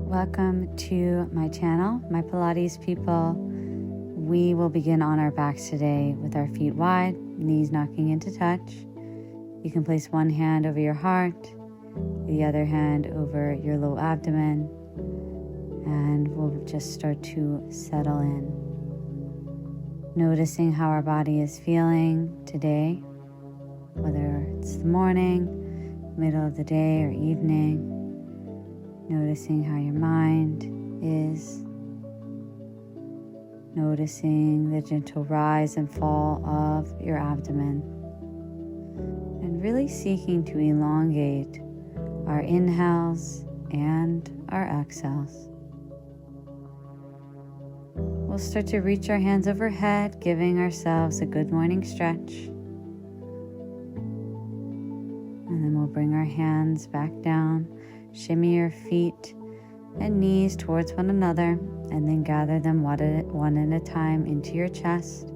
Welcome to my channel, my Pilates people. We will begin on our backs today with our feet wide, knees knocking into touch. You can place one hand over your heart, the other hand over your low abdomen, and we'll just start to settle in. Noticing how our body is feeling today, whether it's the morning, middle of the day, or evening. Noticing how your mind is. Noticing the gentle rise and fall of your abdomen. And really seeking to elongate our inhales and our exhales. We'll start to reach our hands overhead, giving ourselves a good morning stretch. And then we'll bring our hands back down. Shimmy your feet and knees towards one another, and then gather them one at a time into your chest.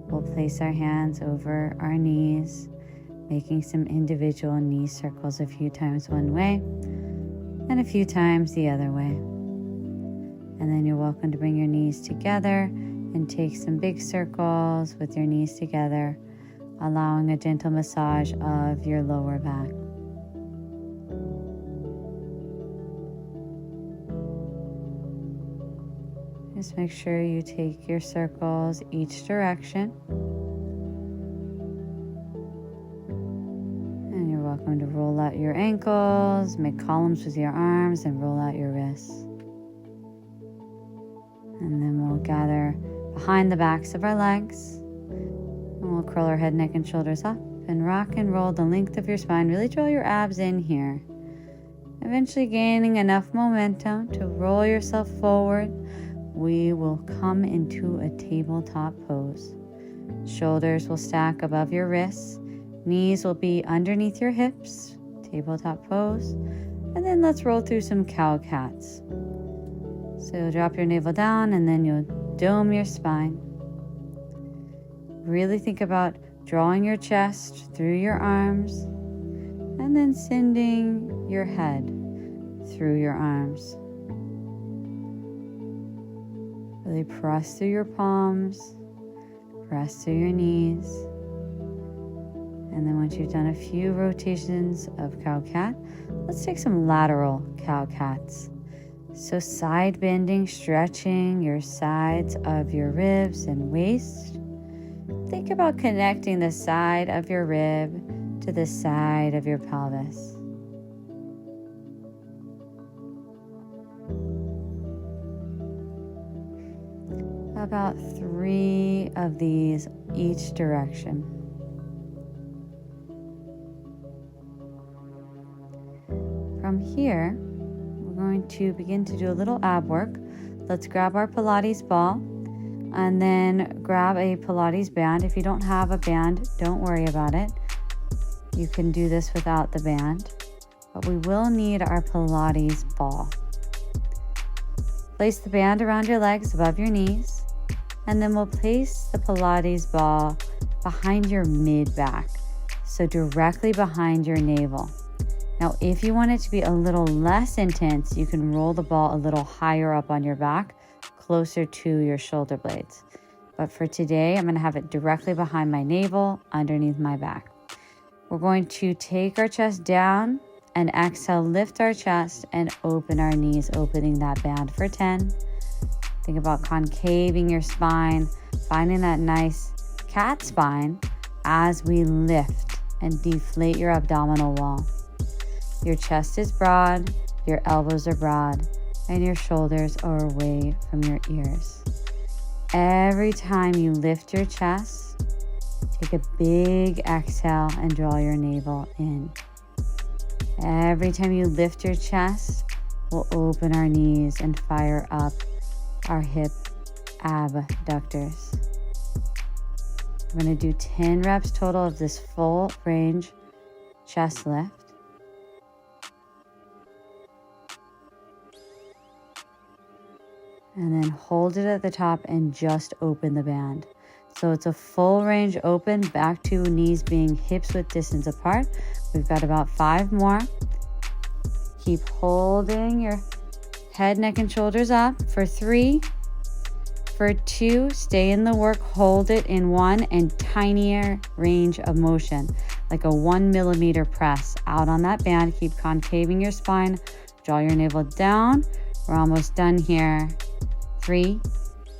We'll place our hands over our knees, making some individual knee circles a few times one way and a few times the other way. And then you're welcome to bring your knees together and take some big circles with your knees together, allowing a gentle massage of your lower back. Just make sure you take your circles each direction. And you're welcome to roll out your ankles, make columns with your arms, and roll out your wrists. And then we'll gather behind the backs of our legs. And we'll curl our head, neck, and shoulders up and rock and roll the length of your spine. Really draw your abs in here. Eventually gaining enough momentum to roll yourself forward. We will come into a tabletop pose. Shoulders will stack above your wrists. Knees will be underneath your hips. Tabletop pose. And then let's roll through some cow cats. So you'll drop your navel down and then you'll dome your spine. Really think about drawing your chest through your arms and then sending your head through your arms. Really press through your palms, press through your knees. And then once you've done a few rotations of cow-cat, let's take some lateral cow-cats. So side bending, stretching your sides of your ribs and waist. Think about connecting the side of your rib to the side of your pelvis. About 3 of these each direction. From here, we're going to begin to do a little ab work. Let's grab our Pilates ball and then grab a Pilates band. If you don't have a band, don't worry about it. You can do this without the band, but we will need our Pilates ball. Place the band around your legs above your knees. And then we'll place the Pilates ball behind your mid-back, so directly behind your navel. Now, if you want it to be a little less intense, you can roll the ball a little higher up on your back, closer to your shoulder blades. But for today, I'm going to have it directly behind my navel, underneath my back. We're going to take our chest down and exhale, lift our chest and open our knees, opening that band for 10. Think about concaving your spine, finding that nice cat spine as we lift and deflate your abdominal wall. Your chest is broad, your elbows are broad, and your shoulders are away from your ears. Every time you lift your chest, take a big exhale and draw your navel in. Every time you lift your chest, we'll open our knees and fire up our hip abductors. We're going to do 10 reps total of this full range chest lift. And then hold it at the top and just open the band. So it's a full range open, back to knees being hips width distance apart. We've got about 5 more. Keep holding your Head, neck, and shoulders up for 3. For 2, stay in the work, hold it in 1, and tinier range of motion, like a 1 millimeter press out on that band. Keep concaving your spine, draw your navel down. We're almost done here. 3,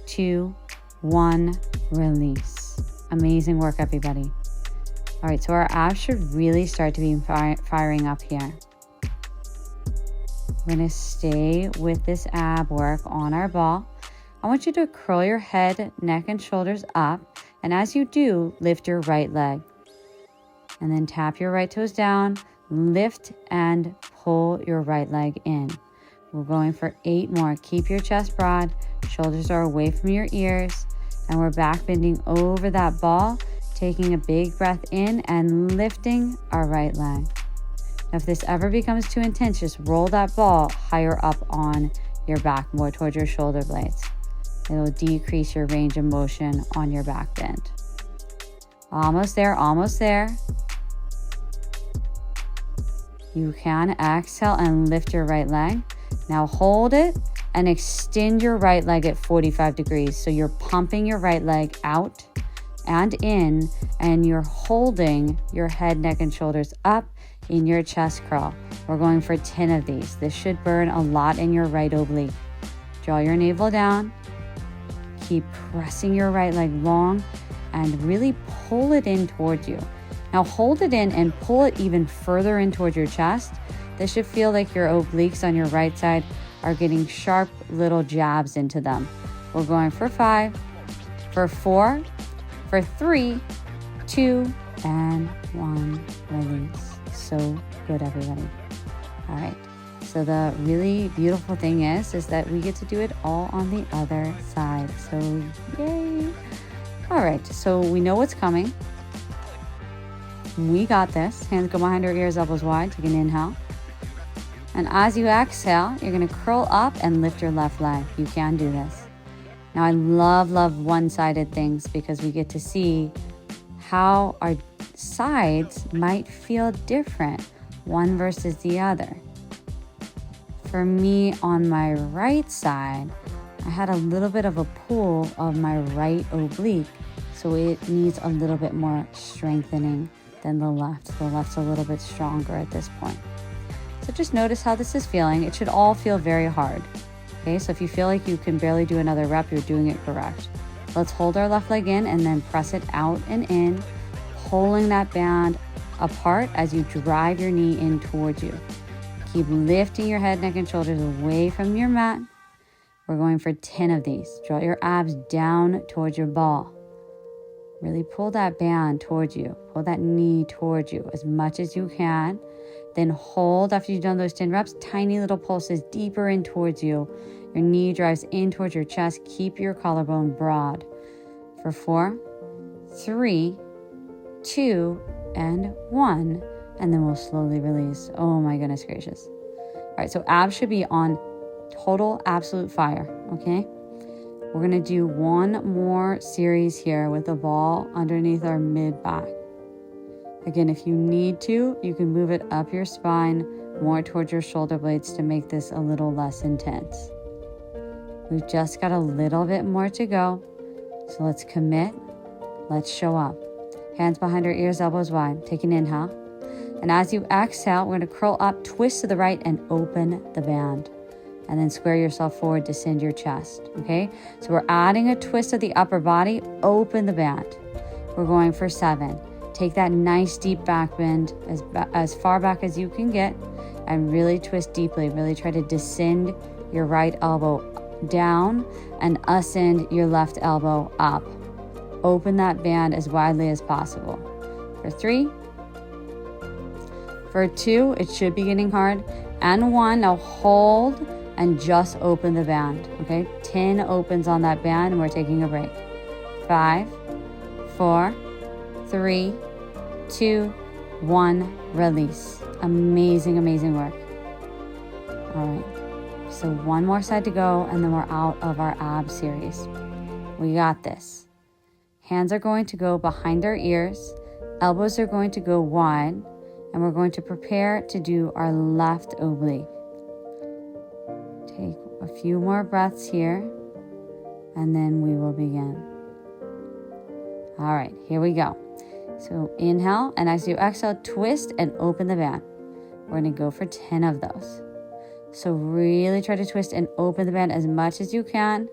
2, 1, release. Amazing work, everybody. All right, so our abs should really start to be firing up here. We're gonna stay with this ab work on our ball. I want you to curl your head, neck, and shoulders up. And as you do, lift your right leg. And then tap your right toes down, lift and pull your right leg in. We're going for 8 more. Keep your chest broad, shoulders are away from your ears, and we're back bending over that ball, taking a big breath in and lifting our right leg. Now, if this ever becomes too intense, just roll that ball higher up on your back, more towards your shoulder blades. It'll decrease your range of motion on your back bend. Almost there, almost there. You can exhale and lift your right leg. Now hold it and extend your right leg at 45 degrees. So you're pumping your right leg out and in, and you're holding your head, neck, and shoulders up in your chest curl. We're going for 10 of these. This should burn a lot in your right oblique. Draw your navel down. Keep pressing your right leg long and really pull it in towards you. Now hold it in and pull it even further in towards your chest. This should feel like your obliques on your right side are getting sharp little jabs into them. We're going for 5, for 4, for 3, 2, and 1, release. So good, everybody. All right. So the really beautiful thing is that we get to do it all on the other side. So yay. All right, so we know what's coming. We got this. Hands go behind our ears, elbows wide. Take an inhale. And as you exhale, you're gonna curl up and lift your left leg. You can do this. Now I love one-sided things because we get to see how our sides might feel different, one versus the other. For me, on my right side, I had a little bit of a pull of my right oblique, so it needs a little bit more strengthening than the left. The left's a little bit stronger at this point. So just notice how this is feeling. It should all feel very hard. Okay, so if you feel like you can barely do another rep, you're doing it correct. Let's hold our left leg in and then press it out and in, pulling that band apart as you drive your knee in towards you. Keep lifting your head, neck, and shoulders away from your mat. We're going for 10 of these. Draw your abs down towards your ball. Really pull that band towards you. Pull that knee towards you as much as you can. Then hold after you've done those 10 reps. Tiny little pulses deeper in towards you. Your knee drives in towards your chest. Keep your collarbone broad. For 4, 3, 2, and 1. And then we'll slowly release. Oh my goodness gracious. All right, so abs should be on total absolute fire, okay? We're gonna do one more series here with the ball underneath our mid back. Again, if you need to, you can move it up your spine more towards your shoulder blades to make this a little less intense. We've just got a little bit more to go. So let's commit, let's show up. Hands behind our ears, elbows wide. Take an inhale. And as you exhale, we're going to curl up, twist to the right, and open the band. And then square yourself forward, descend your chest, okay? So we're adding a twist of the upper body, open the band. We're going for 7. Take that nice deep back bend as far back as you can get and really twist deeply. Really try to descend your right elbow down and ascend your left elbow up. Open that band as widely as possible. For 3, for 2, it should be getting hard, and 1, now hold and just open the band, okay? 10 opens on that band and we're taking a break. 5, 4, 3, 2, 1, release. Amazing, amazing work. All right, so one more side to go and then we're out of our ab series. We got this. Hands are going to go behind our ears, elbows are going to go wide, and we're going to prepare to do our left oblique. Take a few more breaths here, and then we will begin. All right, here we go. So inhale, and as you exhale, twist and open the band. We're going to go for 10 of those. So really try to twist and open the band as much as you can.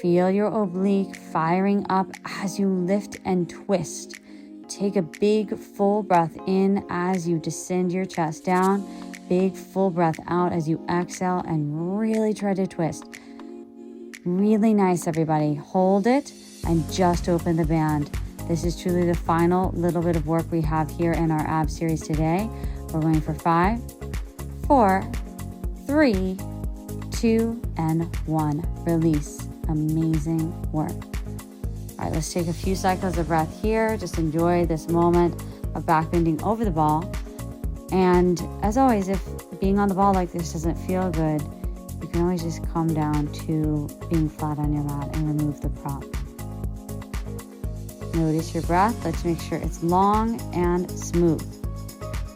Feel your oblique firing up as you lift and twist. Take a big full breath in as you descend your chest down. Big full breath out as you exhale and really try to twist. Really nice, everybody. Hold it and just open the band. This is truly the final little bit of work we have here in our ab series today. We're going for 5, 4, 3, 2, and 1. Release. Amazing work. All right, let's take a few cycles of breath here. Just enjoy this moment of back bending over the ball. And as always, if being on the ball like this doesn't feel good, you can always just come down to being flat on your mat and remove the prop. Notice your breath. Let's make sure it's long and smooth.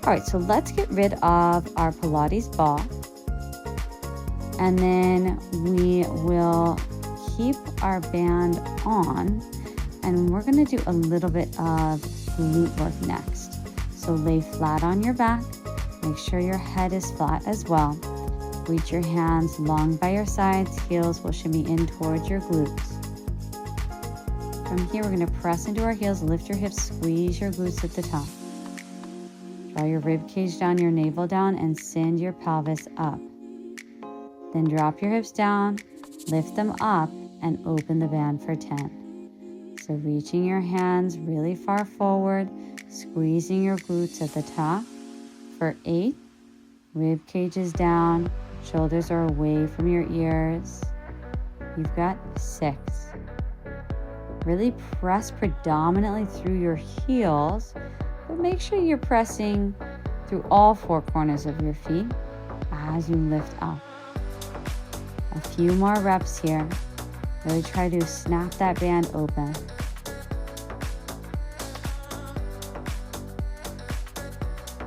All right, so let's get rid of our Pilates ball. And then we will keep our band on, and we're going to do a little bit of glute work next. So lay flat on your back. Make sure your head is flat as well. Reach your hands long by your sides. Heels will shimmy in towards your glutes. From here, we're going to press into our heels, lift your hips, squeeze your glutes at the top. Draw your rib cage down, your navel down, and send your pelvis up. Then drop your hips down, lift them up, and open the band for 10. So reaching your hands really far forward, squeezing your glutes at the top. For 8, rib cage is down, shoulders are away from your ears. You've got 6. Really press predominantly through your heels, but make sure you're pressing through all 4 corners of your feet as you lift up. A few more reps here. Really try to snap that band open.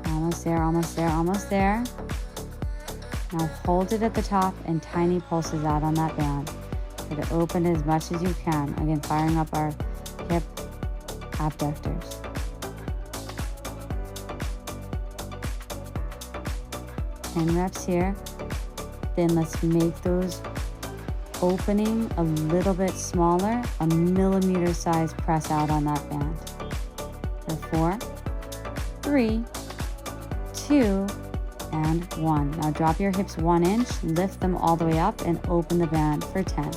Almost there, almost there, almost there. Now hold it at the top and tiny pulses out on that band. Try to open as much as you can. Again, firing up our hip abductors. And reps here. Then let's make those opening a little bit smaller, a millimeter size press out on that band. For 4, 3, 2, and 1. Now drop your hips 1 inch, lift them all the way up, and open the band for 10.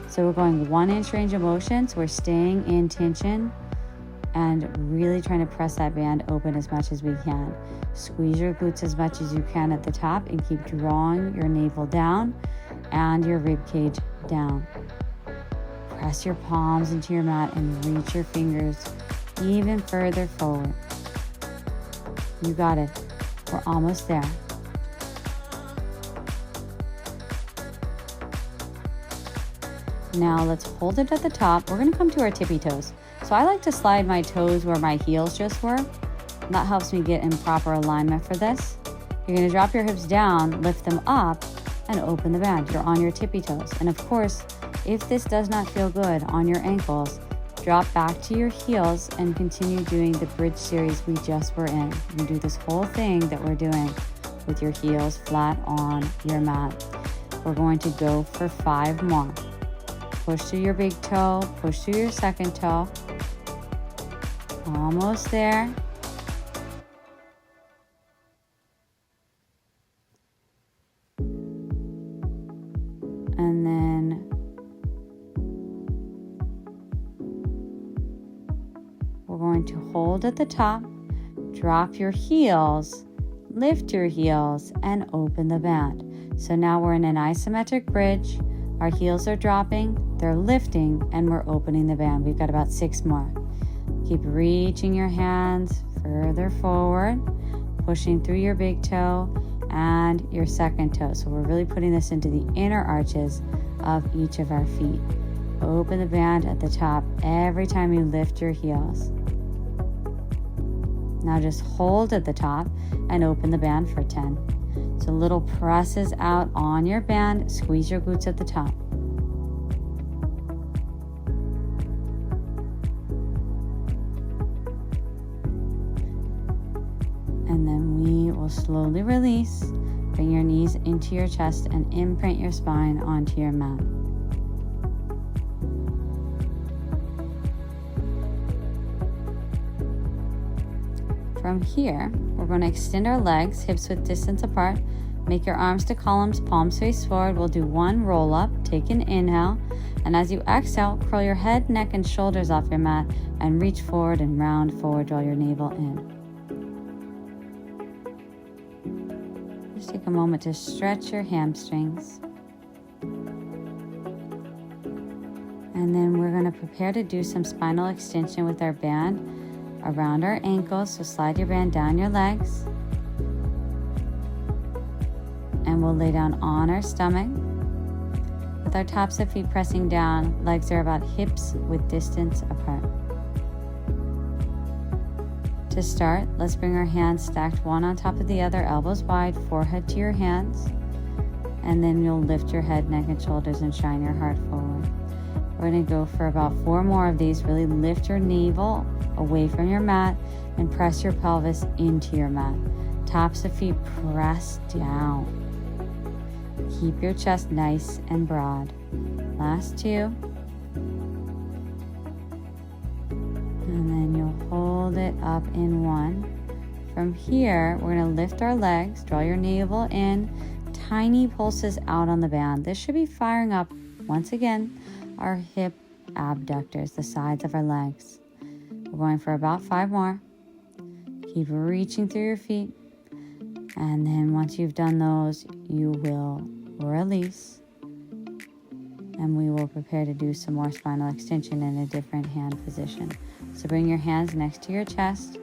So we're going 1 inch range of motion, so we're staying in tension and really trying to press that band open as much as we can. Squeeze your glutes as much as you can at the top and keep drawing your navel down and your rib cage down. Press your palms into your mat and reach your fingers even further forward. You got it. We're almost there. Now let's hold it at the top. We're going to come to our tippy toes. So I like to slide my toes where my heels just were. That helps me get in proper alignment for this. You're going to drop your hips down, lift them up, and open the band. You're on your tippy toes. And of course, if this does not feel good on your ankles, drop back to your heels and continue doing the bridge series we just were in. You can do this whole thing that we're doing with your heels flat on your mat. We're going to go for 5 more. Push through your big toe, push through your second toe. Almost there. And then we're going to hold at the top, drop your heels, lift your heels, and open the band. So now we're in an isometric bridge. Our heels are dropping, they're lifting, and we're opening the band. We've got about 6 more. Keep reaching your hands further forward, pushing through your big toe and your second toe. So we're really putting this into the inner arches of each of our feet. Open the band at the top every time you lift your heels. Now just hold at the top and open the band for 10. So little presses out on your band. Squeeze your glutes at the top. And then we will slowly release. Bring your knees into your chest and imprint your spine onto your mat. From here, we're going to extend our legs, hips width distance apart. Make your arms to columns, palms face forward. We'll do one roll up. Take an inhale. And as you exhale, curl your head, neck, and shoulders off your mat and reach forward and round forward. Draw your navel in. Just take a moment to stretch your hamstrings. And then we're going to prepare to do some spinal extension with our band around our ankles. So slide your band down your legs. And we'll lay down on our stomach. With our tops of feet pressing down, legs are about hips width distance apart. To start, let's bring our hands stacked one on top of the other, elbows wide, forehead to your hands. And then you'll lift your head, neck, and shoulders and shine your heart forward. We're going to go for about 4 more of these. Really lift your navel away from your mat and press your pelvis into your mat. Tops of feet press down. Keep your chest nice and broad. Last 2. And then you'll hold it up in 1. From here, we're going to lift our legs, draw your navel in, tiny pulses out on the band. This should be firing up, once again, our hip abductors, the sides of our legs. We're going for about 5 more. Keep reaching through your feet. And then once you've done those, you will release. And we will prepare to do some more spinal extension in a different hand position. So bring your hands next to your chest,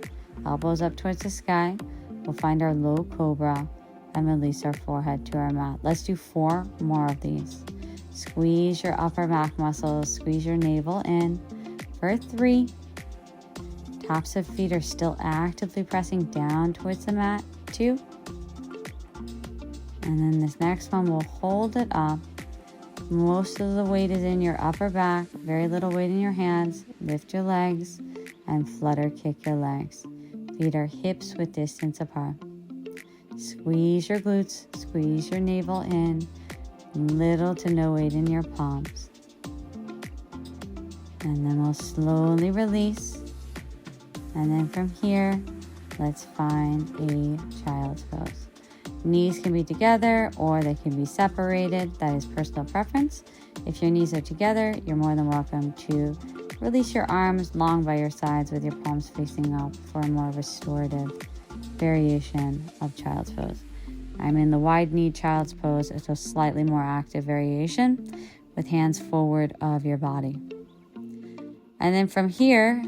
elbows up towards the sky. We'll find our low cobra and release our forehead to our mat. Let's do 4 more of these. Squeeze your upper back muscles, squeeze your navel in for 3. Tops of feet are still actively pressing down towards the mat. 2. And then this next one, we'll hold it up. Most of the weight is in your upper back, very little weight in your hands. Lift your legs and flutter kick your legs. Feet are hips width distance apart. Squeeze your glutes, squeeze your navel in. Little to no weight in your palms. And then we'll slowly release. And then from here, let's find a child's pose. Knees can be together or they can be separated. That is personal preference. If your knees are together, you're more than welcome to release your arms long by your sides with your palms facing up for a more restorative variation of child's pose. I'm in the wide-kneed child's pose. It's a slightly more active variation with hands forward of your body. And then from here,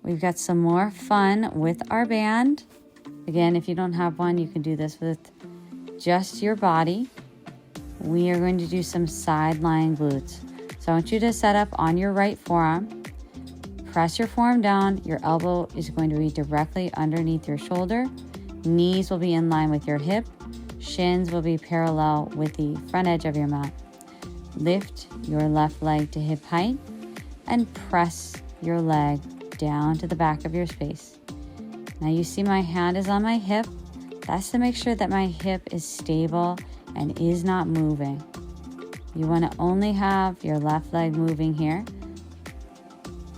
we've got some more fun with our band. Again, if you don't have one, you can do this with just your body. We are going to do some side lying glutes. So I want you to set up on your right forearm. Press your forearm down. Your elbow is going to be directly underneath your shoulder. Knees will be in line with your hip. Shins will be parallel with the front edge of your mat. Lift your left leg to hip height and press your leg down to the back of your space. Now you see my hand is on my hip. That's to make sure that my hip is stable and is not moving. You want to only have your left leg moving here.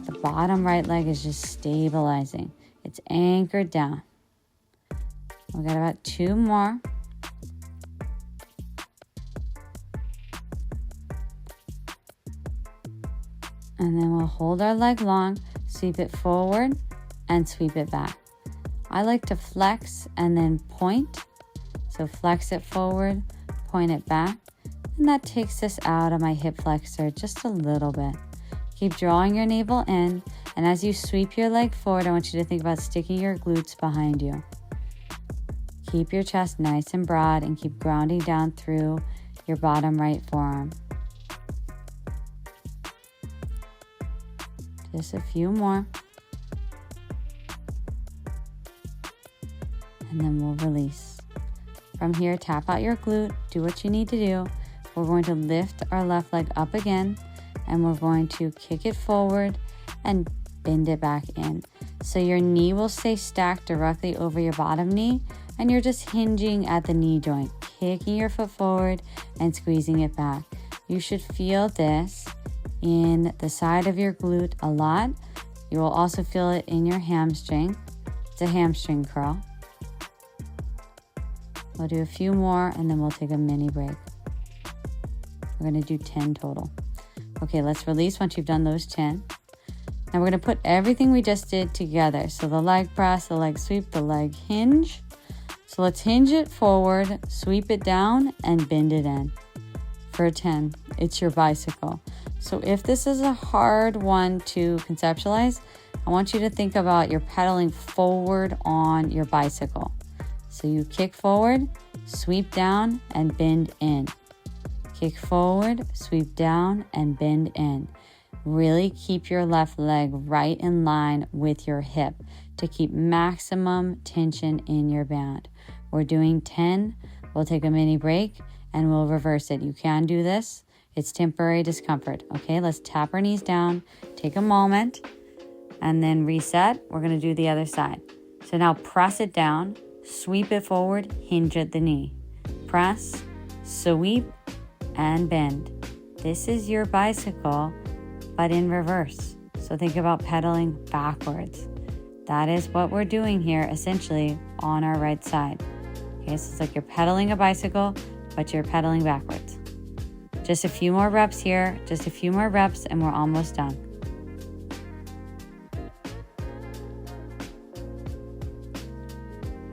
The bottom right leg is just stabilizing. It's anchored down. We've got about 2 more. And then we'll hold our leg long, sweep it forward and sweep it back. I like to flex and then point. So flex it forward, point it back. And that takes us out of my hip flexor just a little bit. Keep drawing your navel in. And as you sweep your leg forward, I want you to think about sticking your glutes behind you. Keep your chest nice and broad and keep grounding down through your bottom right forearm. Just a few more. And then we'll release. From here, tap out your glute, do what you need to do. We're going to lift our left leg up again, and we're going to kick it forward and bend it back in. So your knee will stay stacked directly over your bottom knee, and you're just hinging at the knee joint, kicking your foot forward and squeezing it back. You should feel this in the side of your glute a lot. You will also feel it in your hamstring. It's a hamstring curl. We'll do a few more and then we'll take a mini break. We're going to do 10 total. Okay, let's release once you've done those 10. Now we're going to put everything we just did together. So the leg press, the leg sweep, the leg hinge. So let's hinge it forward, sweep it down, and bend it in. For 10, it's your bicycle. So if this is a hard one to conceptualize, I want you to think about you're pedaling forward on your bicycle. So you kick forward, sweep down, and bend in. Kick forward, sweep down, and bend in. Really keep your left leg right in line with your hip to keep maximum tension in your band. We're doing 10. We'll take a mini break and we'll reverse it. You can do this. It's temporary discomfort. Okay, let's tap our knees down, take a moment, and then reset. We're going to do the other side. So now press it down, sweep it forward, hinge at the knee. Press, sweep, and bend. This is your bicycle, but in reverse. So think about pedaling backwards. That is what we're doing here, essentially, on our right side. Okay, so it's like you're pedaling a bicycle, but you're pedaling backwards. Just a few more reps here, just a few more reps, and we're almost done.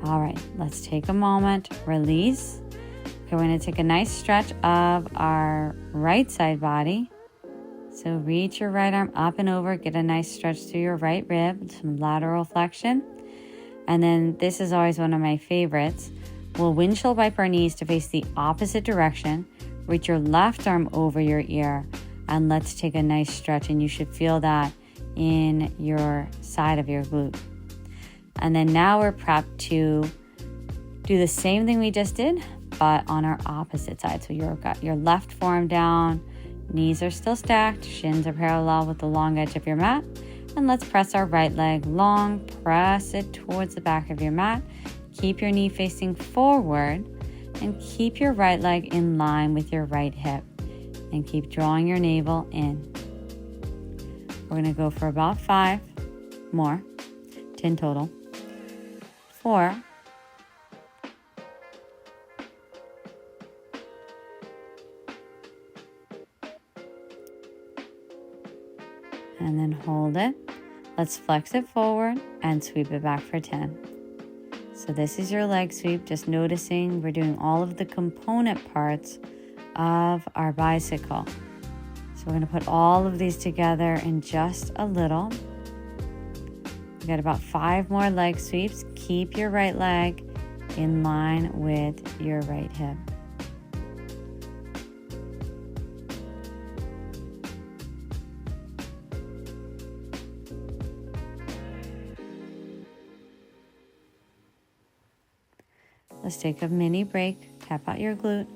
All right, let's take a moment, release. Okay, we're gonna take a nice stretch of our right side body. So reach your right arm up and over, get a nice stretch through your right rib, some lateral flexion. And then this is always one of my favorites. We'll windshield wipe our knees to face the opposite direction. Reach your left arm over your ear, and let's take a nice stretch. And you should feel that in your side of your glute. And then now we're prepped to do the same thing we just did, but on our opposite side. So you've got your left forearm down, knees are still stacked, shins are parallel with the long edge of your mat. And let's press our right leg long, press it towards the back of your mat. Keep your knee facing forward and keep your right leg in line with your right hip. And keep drawing your navel in. We're going to go for about 5 more, 10 total. 4, and then hold it. Let's flex it forward and sweep it back for 10. So this is your leg sweep, just noticing we're doing all of the component parts of our bicycle. So we're going to put all of these together in just a little. We got about 5 more leg sweeps. Keep your right leg in line with your right hip. Let's take a mini break. Tap out your glute.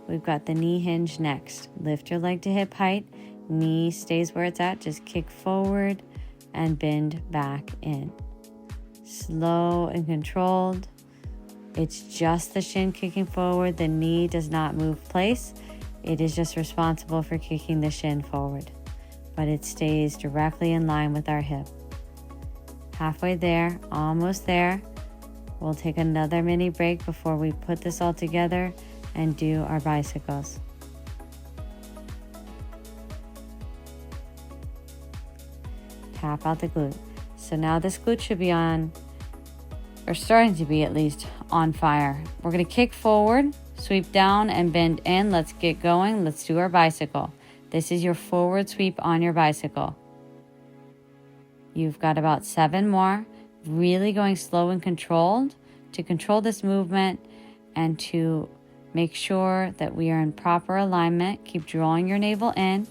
We've got the knee hinge next. Lift your leg to hip height. Knee stays where it's at. Just kick forward and bend back in. Slow and controlled. It's just the shin kicking forward. The knee does not move place. It is just responsible for kicking the shin forward, but it stays directly in line with our hip. Halfway there, almost there. We'll take another mini break before we put this all together and do our bicycles. Tap out the glute. So now this glute should be on, or starting to be at least, on fire. We're going to kick forward, sweep down, and bend in. Let's get going. Let's do our bicycle. This is your forward sweep on your bicycle. You've got about 7 more. Really going slow and controlled to control this movement and to make sure that we are in proper alignment. Keep drawing your navel in.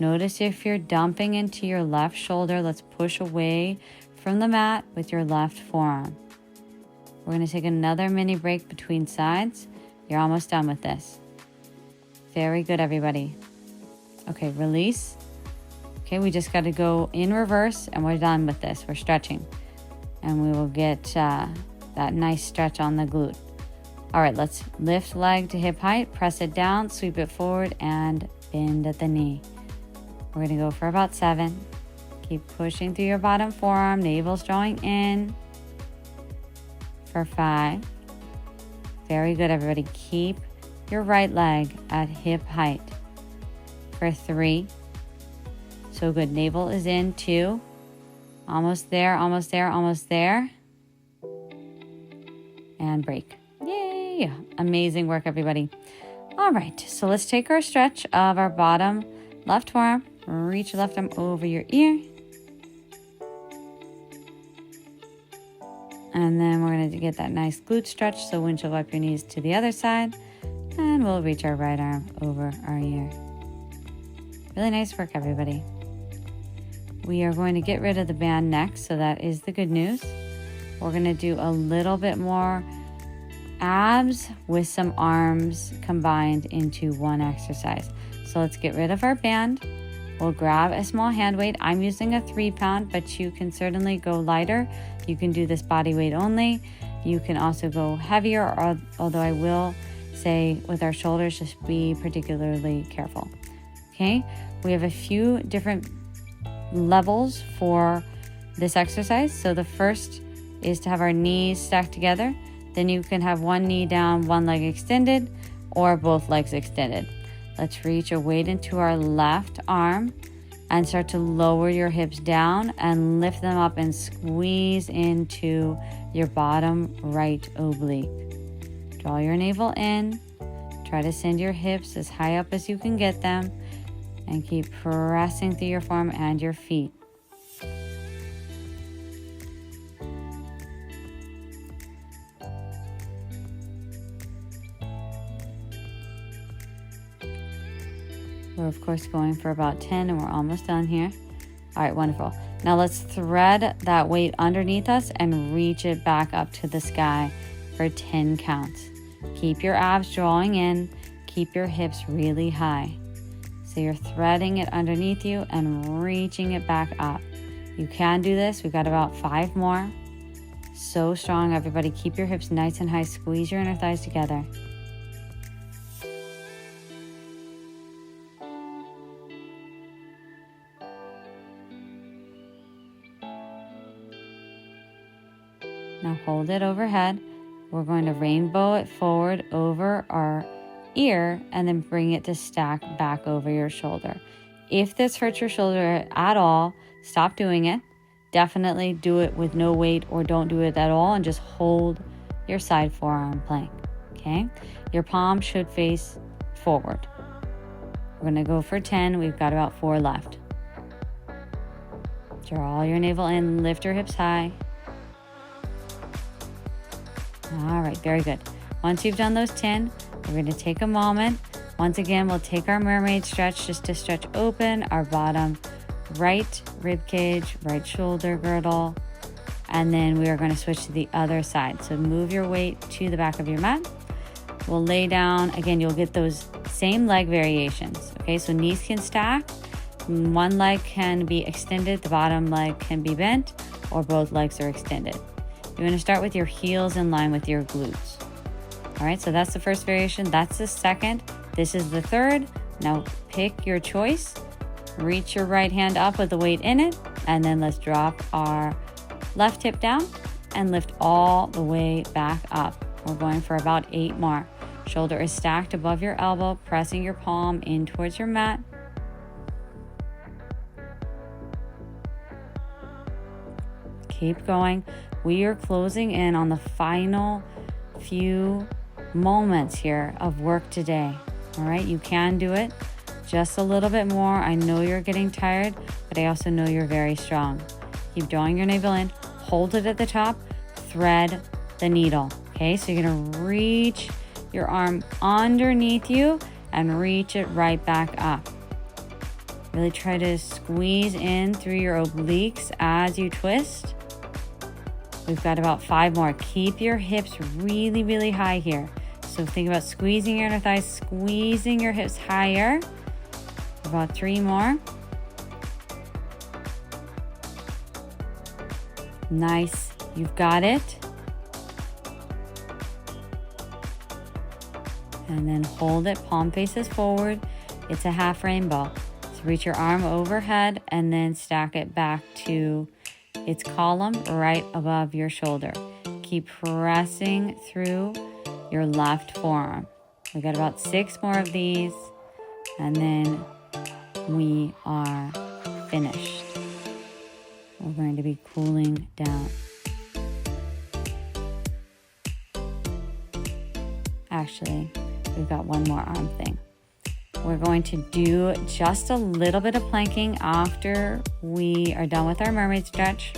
Notice if you're dumping into your left shoulder. Let's push away from the mat with your left forearm. We're gonna take another mini break between sides. You're almost done with this. Very good, everybody. Okay, release. Okay, we just gotta go in reverse and we're done with this. We're stretching. And we will get that nice stretch on the glute. All right, let's lift leg to hip height, press it down, sweep it forward, and bend at the knee. We're gonna go for about 7. Keep pushing through your bottom forearm, navel's drawing in. For 5. Very good, everybody. Keep your right leg at hip height. For 3. So good, navel is in. 2. Almost there, almost there, almost there. And break. Yay! Amazing work, everybody. All right, so let's take our stretch of our bottom left forearm. Reach your left arm over your ear. And then we're going to get that nice glute stretch. So windshield wipe your knees to the other side. And we'll reach our right arm over our ear. Really nice work, everybody. We are going to get rid of the band next. So that is the good news. We're going to do a little bit more abs with some arms combined into one exercise. So let's get rid of our band. We'll grab a small hand weight. I'm using a 3-pound, but you can certainly go lighter. You can do this body weight only. You can also go heavier, although I will say with our shoulders, just be particularly careful. Okay, we have a few different levels for this exercise. So the first is to have our knees stacked together. Then you can have one knee down, one leg extended, or both legs extended. Let's reach a weight into our left arm and start to lower your hips down and lift them up and squeeze into your bottom right oblique. Draw your navel in. Try to send your hips as high up as you can get them and keep pressing through your forearm and your feet. We're of course going for about 10 and we're almost done here. All right, wonderful. Now let's thread that weight underneath us and reach it back up to the sky for 10 counts. Keep your abs drawing in, keep your hips really high. So you're threading it underneath you and reaching it back up. You can do this. We've got about 5 more. So strong, everybody. Keep your hips nice and high. Squeeze your inner thighs together. Now hold it overhead. We're going to rainbow it forward over our ear and then bring it to stack back over your shoulder. If this hurts your shoulder at all, stop doing it. Definitely do it with no weight or don't do it at all and just hold your side forearm plank, okay? Your palm should face forward. We're gonna go for 10. We've got about 4 left. Draw your navel in, lift your hips high. All right, very good. Once you've done those 10, we're going to take a moment. Once again, we'll take our mermaid stretch just to stretch open our bottom right rib cage, right shoulder girdle, and then we are going to switch to the other side. So move your weight to the back of your mat. We'll lay down. Again, you'll get those same leg variations. Okay, so knees can stack. One leg can be extended, the bottom leg can be bent, or both legs are extended. You're going to start with your heels in line with your glutes. All right, so that's the first variation. That's the second. This is the third. Now pick your choice. Reach your right hand up with the weight in it, and then let's drop our left hip down and lift all the way back up. We're going for about 8 more. Shoulder is stacked above your elbow, pressing your palm in towards your mat. Keep going. We are closing in on the final few moments here of work today. All right, you can do it just a little bit more. I know you're getting tired, but I also know you're very strong. Keep drawing your navel in, hold it at the top, thread the needle. Okay, so you're gonna reach your arm underneath you and reach it right back up. Really try to squeeze in through your obliques as you twist. We've got about 5 more. Keep your hips really, really high here. So think about squeezing your inner thighs, squeezing your hips higher. About 3 more. Nice, you've got it. And then hold it, palm faces forward. It's a half rainbow. So reach your arm overhead and then stack it back to its column right above your shoulder. Keep pressing through your left forearm. We got about 6 more of these, and then we are finished. We're going to be cooling down. Actually, we've got one more arm thing. We're going to do just a little bit of planking after we are done with our mermaid stretch.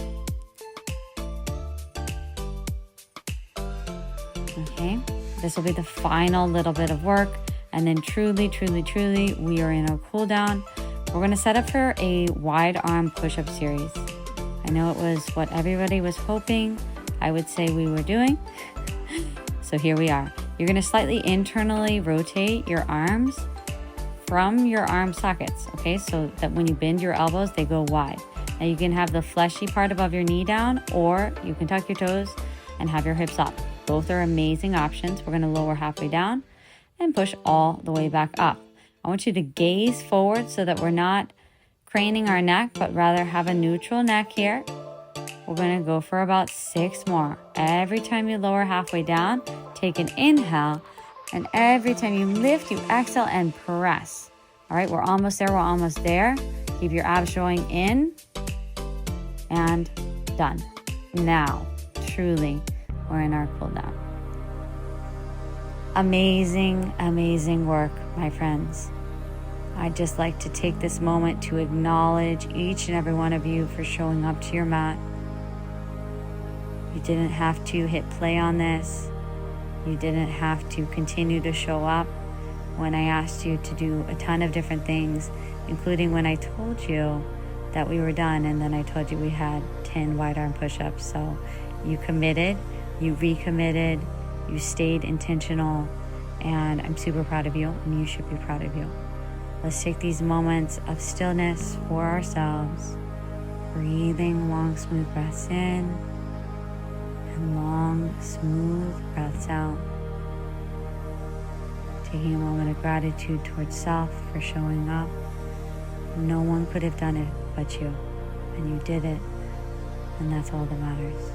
Okay, this will be the final little bit of work, and then truly, we are in our cool down. We're gonna set up for a wide arm push-up series. I know it was what everybody was hoping I would say we were doing. So here we are. You're gonna slightly internally rotate your arms from your arm sockets, okay? So that when you bend your elbows, they go wide. Now you can have the fleshy part above your knee down, or you can tuck your toes and have your hips up. Both are amazing options. We're gonna lower halfway down and push all the way back up. I want you to gaze forward so that we're not craning our neck, but rather have a neutral neck here. We're gonna go for about 6 more. Every time you lower halfway down, take an inhale, and every time you lift, you exhale and press. All right, we're almost there. Keep your abs showing in, and done. Now, truly, we're in our cool down. Amazing work, my friends. I'd just like to take this moment to acknowledge each and every one of you for showing up to your mat. You didn't have to hit play on this. You didn't have to continue to show up when I asked you to do a ton of different things, including when I told you that we were done, and then I told you we had 10 wide arm push-ups. So you committed, you recommitted, you stayed intentional, and I'm super proud of you, and you should be proud of you. Let's take these moments of stillness for ourselves, breathing long, smooth breaths in, and long, smooth breaths out. Taking a moment of gratitude towards self for showing up. No one could have done it but you, and you did it, and that's all that matters.